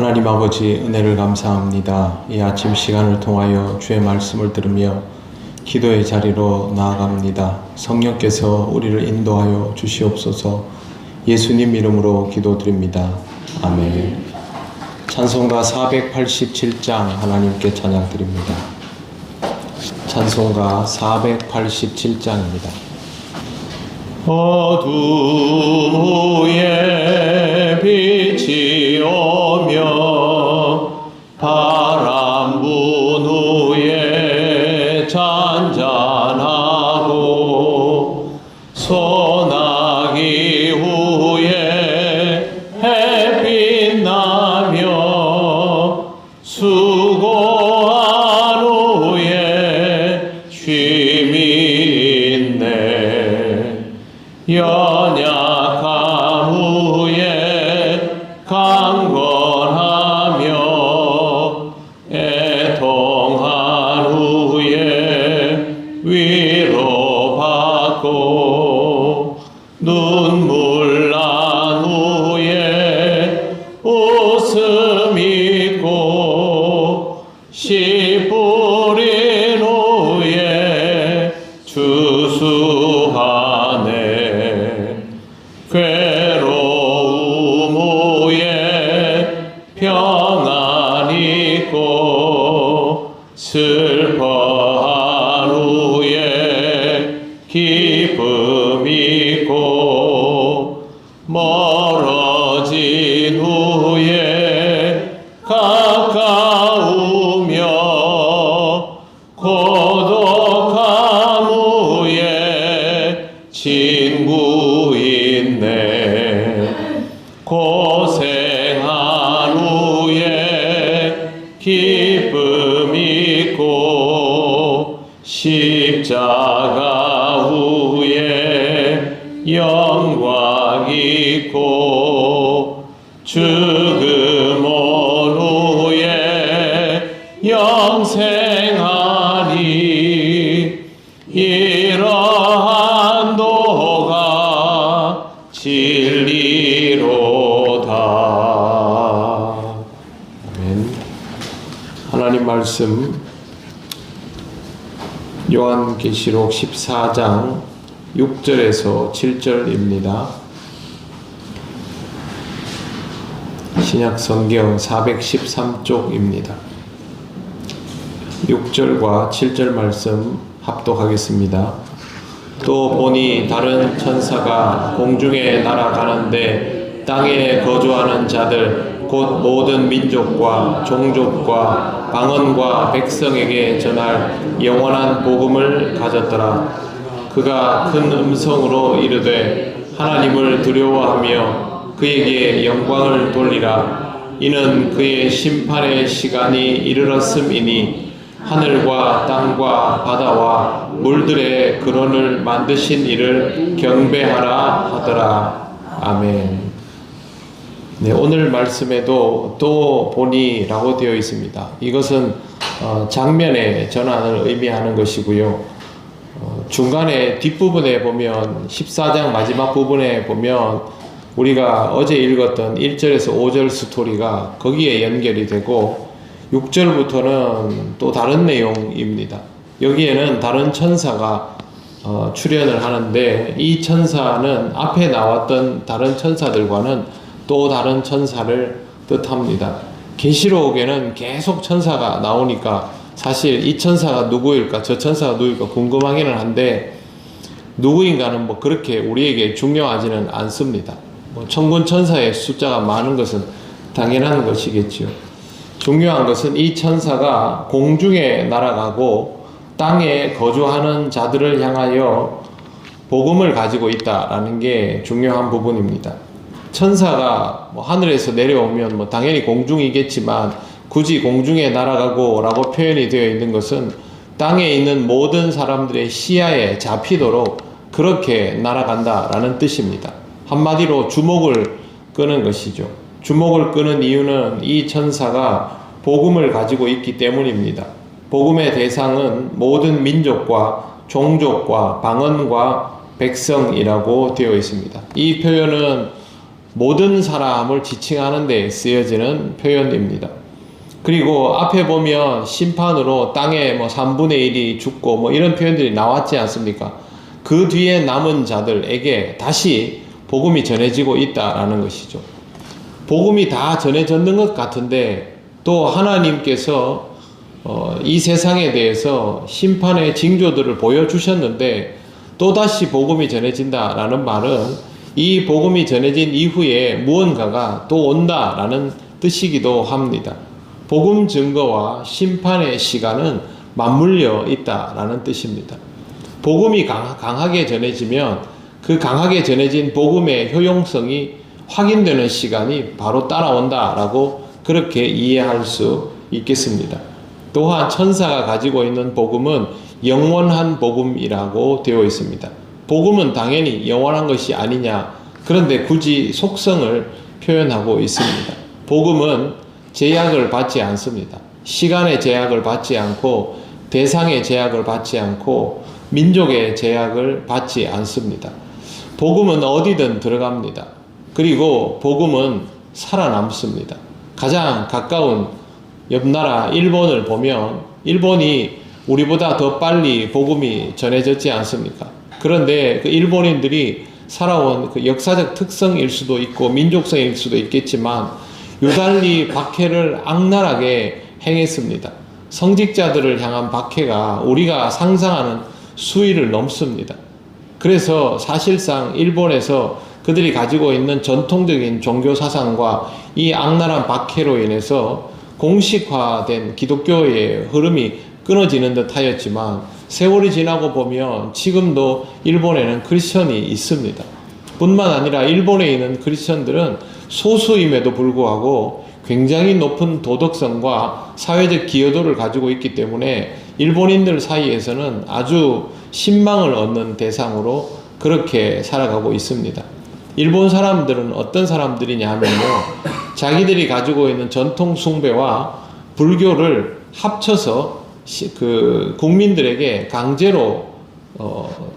하나님 아버지 은혜를 감사합니다. 이 아침 시간을 통하여 주의 말씀을 들으며 기도의 자리로 나아갑니다. 성령께서 우리를 인도하여 주시옵소서. 예수님 이름으로 기도드립니다. 아멘. 찬송가 487장 하나님께 찬양드립니다. 찬송가 487장입니다. 어두에 빛이 오며 바람 분 후에 잔잔하고 소나기 후에 햇빛 나며 수고한 후에 쉼이 있네. 연약한 후에 강건하며 애통한 후에 위로받고 눈물 난 후에 웃음 있고 씨 뿌린 후에 주수하네. 괴로움 후에 평안 있고 슬퍼한 후에 기쁨 있고 멀어진 후에 가까우며 고독한 후에 친구 있네. 고생한 후에 기쁨 있고 십자가 후에 영광 있고 죽음 온 후에 영생하니 이러한 도가 진리로다. 아멘. 하나님 말씀 요한계시록 14장 6절에서 7절입니다. 신약성경 413쪽입니다. 6절과 7절 말씀 합독하겠습니다. 또 보니 다른 천사가 공중에 날아가는데 땅에 거주하는 자들 곧 모든 민족과 종족과 방언과 백성에게 전할 영원한 복음을 가졌더라. 그가 큰 음성으로 이르되 하나님을 두려워하며 그에게 영광을 돌리라. 이는 그의 심판의 시간이 이르렀음이니 하늘과 땅과 바다와 물들의 근원을 만드신 이를 경배하라 하더라. 아멘. 네, 오늘 말씀에도 또 보니라고 되어 있습니다. 이것은 장면의 전환을 의미하는 것이고요. 중간에 뒷부분에 보면 14장 마지막 부분에 보면 우리가 어제 읽었던 1절에서 5절 스토리가 거기에 연결이 되고 6절부터는 또 다른 내용입니다. 여기에는 다른 천사가 출현을 하는데 이 천사는 앞에 나왔던 다른 천사들과는 또 다른 천사를 뜻합니다. 계시록에는 계속 천사가 나오니까 사실 이 천사가 누구일까 저 천사가 누구일까 궁금하기는 한데 누구인가는 뭐 그렇게 우리에게 중요하지는 않습니다. 천군 천사의 숫자가 많은 것은 당연한 것이겠죠. 중요한 것은 이 천사가 공중에 날아가고 땅에 거주하는 자들을 향하여 복음을 가지고 있다라는 게 중요한 부분입니다. 천사가 하늘에서 내려오면 당연히 공중이겠지만 굳이 공중에 날아가고 라고 표현이 되어 있는 것은 땅에 있는 모든 사람들의 시야에 잡히도록 그렇게 날아간다라는 뜻입니다. 한마디로 주목을 끄는 것이죠. 주목을 끄는 이유는 이 천사가 복음을 가지고 있기 때문입니다. 복음의 대상은 모든 민족과 종족과 방언과 백성이라고 되어 있습니다. 이 표현은 모든 사람을 지칭하는 데 쓰여지는 표현입니다. 그리고 앞에 보면 심판으로 땅에 3분의 1이 죽고 이런 표현들이 나왔지 않습니까? 그 뒤에 남은 자들에게 다시 복음이 전해지고 있다라는 것이죠. 복음이 다 전해졌는 것 같은데 또 하나님께서 이 세상에 대해서 심판의 징조들을 보여주셨는데 또다시 복음이 전해진다라는 말은 이 복음이 전해진 이후에 무언가가 또 온다라는 뜻이기도 합니다. 복음 증거와 심판의 시간은 맞물려 있다라는 뜻입니다. 복음이 강하게 전해지면 그 강하게 전해진 복음의 효용성이 확인되는 시간이 바로 따라온다라고 그렇게 이해할 수 있겠습니다. 또한 천사가 가지고 있는 복음은 영원한 복음이라고 되어 있습니다. 복음은 당연히 영원한 것이 아니냐, 그런데 굳이 속성을 표현하고 있습니다. 복음은 제약을 받지 않습니다. 시간의 제약을 받지 않고 대상의 제약을 받지 않고 민족의 제약을 받지 않습니다. 복음은 어디든 들어갑니다. 그리고 복음은 살아남습니다. 가장 가까운 옆나라 일본을 보면 일본이 우리보다 더 빨리 복음이 전해졌지 않습니까? 그런데 그 일본인들이 살아온 그 역사적 특성일 수도 있고 민족성일 수도 있겠지만 유달리 박해를 악랄하게 행했습니다. 성직자들을 향한 박해가 우리가 상상하는 수위를 넘습니다. 그래서 사실상 일본에서 그들이 가지고 있는 전통적인 종교 사상과 이 악랄한 박해로 인해서 공식화된 기독교의 흐름이 끊어지는 듯 하였지만 세월이 지나고 보면 지금도 일본에는 크리스천이 있습니다. 뿐만 아니라 일본에 있는 크리스천들은 소수임에도 불구하고 굉장히 높은 도덕성과 사회적 기여도를 가지고 있기 때문에 일본인들 사이에서는 아주 신망을 얻는 대상으로 그렇게 살아가고 있습니다. 일본 사람들은 어떤 사람들이냐 하면요, 자기들이 가지고 있는 전통 숭배와 불교를 합쳐서 그 국민들에게 강제로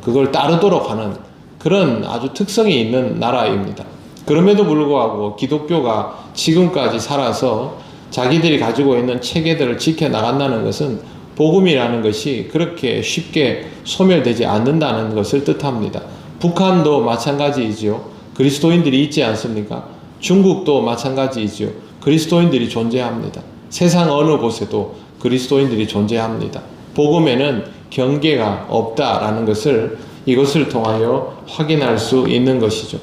그걸 따르도록 하는 그런 아주 특성이 있는 나라입니다. 그럼에도 불구하고 기독교가 지금까지 살아서 자기들이 가지고 있는 체계들을 지켜나간다는 것은 복음이라는 것이 그렇게 쉽게 소멸되지 않는다는 것을 뜻합니다. 북한도 마찬가지이지요. 그리스도인들이 있지 않습니까? 중국도 마찬가지이지요. 그리스도인들이 존재합니다. 세상 어느 곳에도 그리스도인들이 존재합니다. 복음에는 경계가 없다라는 것을 이것을 통하여 확인할 수 있는 것이죠.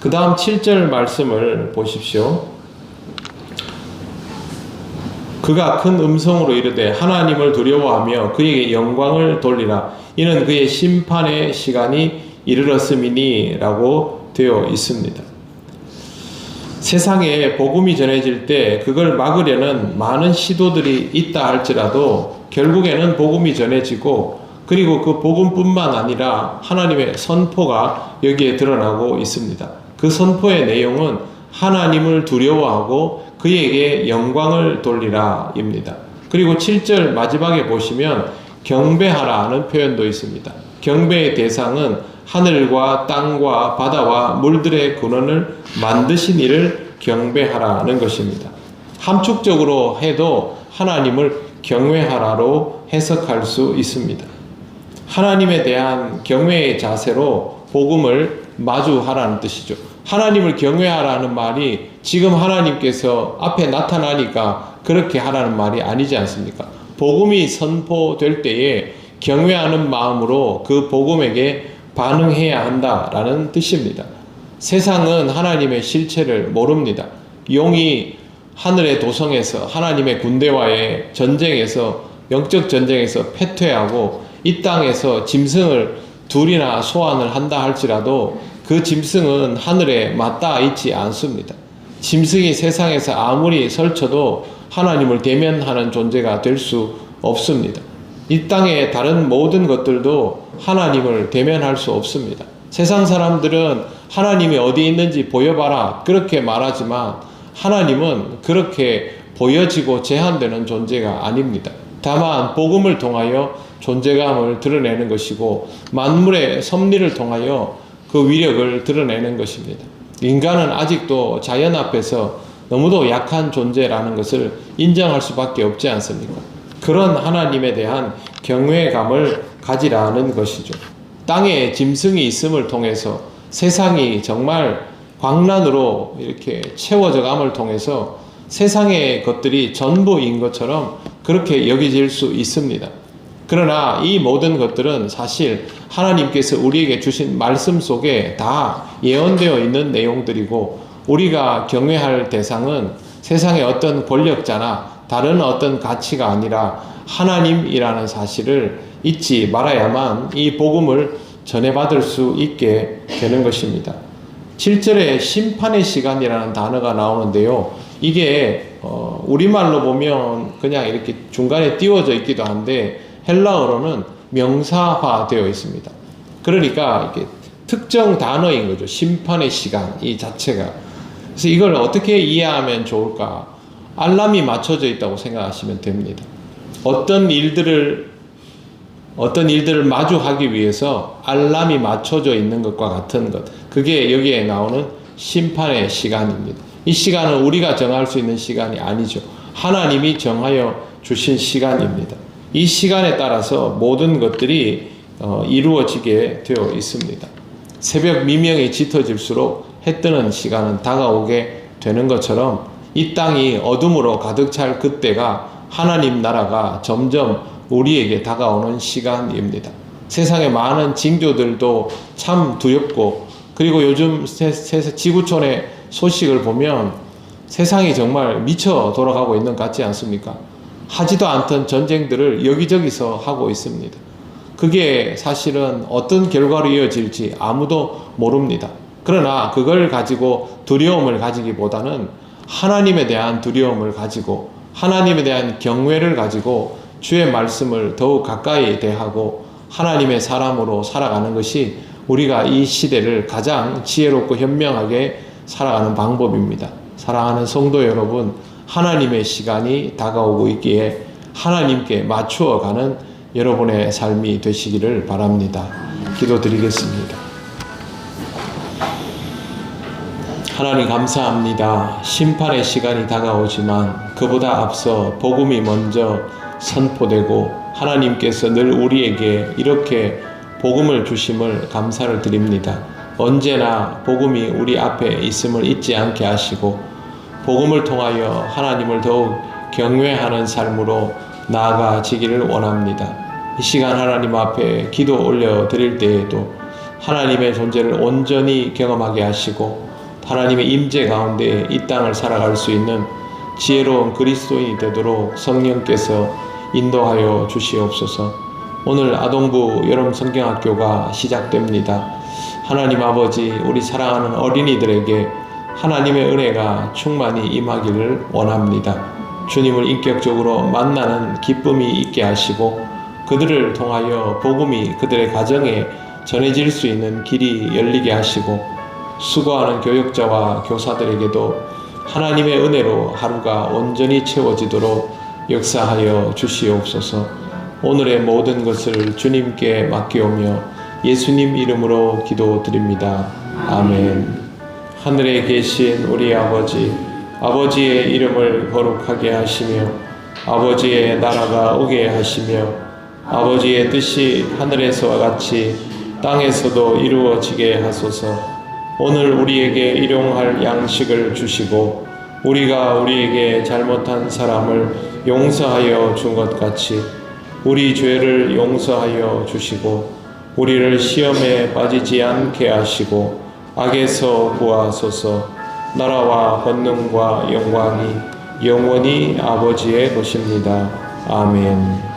그 다음 7절 말씀을 보십시오. 그가 큰 음성으로 이르되 하나님을 두려워하며 그에게 영광을 돌리라. 이는 그의 심판의 시간이 이르렀음이니 라고 되어 있습니다. 세상에 복음이 전해질 때 그걸 막으려는 많은 시도들이 있다 할지라도 결국에는 복음이 전해지고 그리고 그 복음뿐만 아니라 하나님의 선포가 여기에 드러나고 있습니다. 그 선포의 내용은 하나님을 두려워하고 그에게 영광을 돌리라 입니다. 그리고 7절 마지막에 보시면 경배하라는 표현도 있습니다. 경배의 대상은 하늘과 땅과 바다와 물들의 근원을 만드신 이를 경배하라는 것입니다. 함축적으로 해도 하나님을 경외하라로 해석할 수 있습니다. 하나님에 대한 경외의 자세로 복음을 마주하라는 뜻이죠. 하나님을 경외하라는 말이 지금 하나님께서 앞에 나타나니까 그렇게 하라는 말이 아니지 않습니까? 복음이 선포될 때에 경외하는 마음으로 그 복음에게 반응해야 한다라는 뜻입니다. 세상은 하나님의 실체를 모릅니다. 용이 하늘의 도성에서 하나님의 군대와의 전쟁에서 영적 전쟁에서 패퇴하고 이 땅에서 짐승을 둘이나 소환을 한다 할지라도 그 짐승은 하늘에 맞닿아 있지 않습니다. 짐승이 세상에서 아무리 설쳐도 하나님을 대면하는 존재가 될 수 없습니다. 이 땅의 다른 모든 것들도 하나님을 대면할 수 없습니다. 세상 사람들은 하나님이 어디 있는지 보여봐라 그렇게 말하지만 하나님은 그렇게 보여지고 제한되는 존재가 아닙니다. 다만 복음을 통하여 존재감을 드러내는 것이고 만물의 섭리를 통하여 그 위력을 드러내는 것입니다. 인간은 아직도 자연 앞에서 너무도 약한 존재라는 것을 인정할 수밖에 없지 않습니까? 그런 하나님에 대한 경외감을 가지라는 것이죠. 땅에 짐승이 있음을 통해서 세상이 정말 광란으로 이렇게 채워져 감을 통해서 세상의 것들이 전부인 것처럼 그렇게 여겨질 수 있습니다. 그러나 이 모든 것들은 사실 하나님께서 우리에게 주신 말씀 속에 다 예언되어 있는 내용들이고, 우리가 경외할 대상은 세상의 어떤 권력자나 다른 어떤 가치가 아니라 하나님이라는 사실을 잊지 말아야만 이 복음을 전해받을 수 있게 되는 것입니다. 7절에 심판의 시간이라는 단어가 나오는데요. 이게 우리말로 보면 그냥 이렇게 중간에 띄워져 있기도 한데 헬라어로는 명사화되어 있습니다. 그러니까 이게 특정 단어인 거죠. 심판의 시간 이 자체가. 그래서 이걸 어떻게 이해하면 좋을까? 알람이 맞춰져 있다고 생각하시면 됩니다. 어떤 일들을 마주하기 위해서 알람이 맞춰져 있는 것과 같은 것. 그게 여기에 나오는 심판의 시간입니다. 이 시간은 우리가 정할 수 있는 시간이 아니죠. 하나님이 정하여 주신 시간입니다. 이 시간에 따라서 모든 것들이 이루어지게 되어 있습니다. 새벽 미명이 짙어질수록 해 뜨는 시간은 다가오게 되는 것처럼 이 땅이 어둠으로 가득 찰 그때가 하나님 나라가 점점 우리에게 다가오는 시간입니다. 세상의 많은 징조들도 참 두렵고, 그리고 요즘 지구촌의 소식을 보면 세상이 정말 미쳐 돌아가고 있는 것 같지 않습니까? 하지도 않던 전쟁들을 여기저기서 하고 있습니다. 그게 사실은 어떤 결과로 이어질지 아무도 모릅니다. 그러나 그걸 가지고 두려움을 가지기보다는 하나님에 대한 두려움을 가지고 하나님에 대한 경외를 가지고 주의 말씀을 더욱 가까이 대하고 하나님의 사람으로 살아가는 것이 우리가 이 시대를 가장 지혜롭고 현명하게 살아가는 방법입니다. 사랑하는 성도 여러분, 하나님의 시간이 다가오고 있기에 하나님께 맞추어가는 여러분의 삶이 되시기를 바랍니다. 기도드리겠습니다. 하나님 감사합니다. 심판의 시간이 다가오지만 그보다 앞서 복음이 먼저 선포되고 하나님께서 늘 우리에게 이렇게 복음을 주심을 감사를 드립니다. 언제나 복음이 우리 앞에 있음을 잊지 않게 하시고 복음을 통하여 하나님을 더욱 경외하는 삶으로 나아가지기를 원합니다. 이 시간 하나님 앞에 기도 올려드릴 때에도 하나님의 존재를 온전히 경험하게 하시고 하나님의 임재 가운데 이 땅을 살아갈 수 있는 지혜로운 그리스도인이 되도록 성령께서 인도하여 주시옵소서. 오늘 아동부 여름 성경학교가 시작됩니다. 하나님 아버지, 우리 사랑하는 어린이들에게 하나님의 은혜가 충만히 임하기를 원합니다. 주님을 인격적으로 만나는 기쁨이 있게 하시고 그들을 통하여 복음이 그들의 가정에 전해질 수 있는 길이 열리게 하시고 수고하는 교육자와 교사들에게도 하나님의 은혜로 하루가 온전히 채워지도록 역사하여 주시옵소서. 오늘의 모든 것을 주님께 맡기오며 예수님 이름으로 기도드립니다. 아멘. 하늘에 계신 우리 아버지, 아버지의 이름을 거룩하게 하시며 아버지의 나라가 오게 하시며 아버지의 뜻이 하늘에서와 같이 땅에서도 이루어지게 하소서. 오늘 우리에게 일용할 양식을 주시고 우리가 우리에게 잘못한 사람을 용서하여 준 것 같이 우리 죄를 용서하여 주시고 우리를 시험에 빠지지 않게 하시고 악에서 구하소서. 나라와 권능과 영광이 영원히 아버지의 것입니다. 아멘.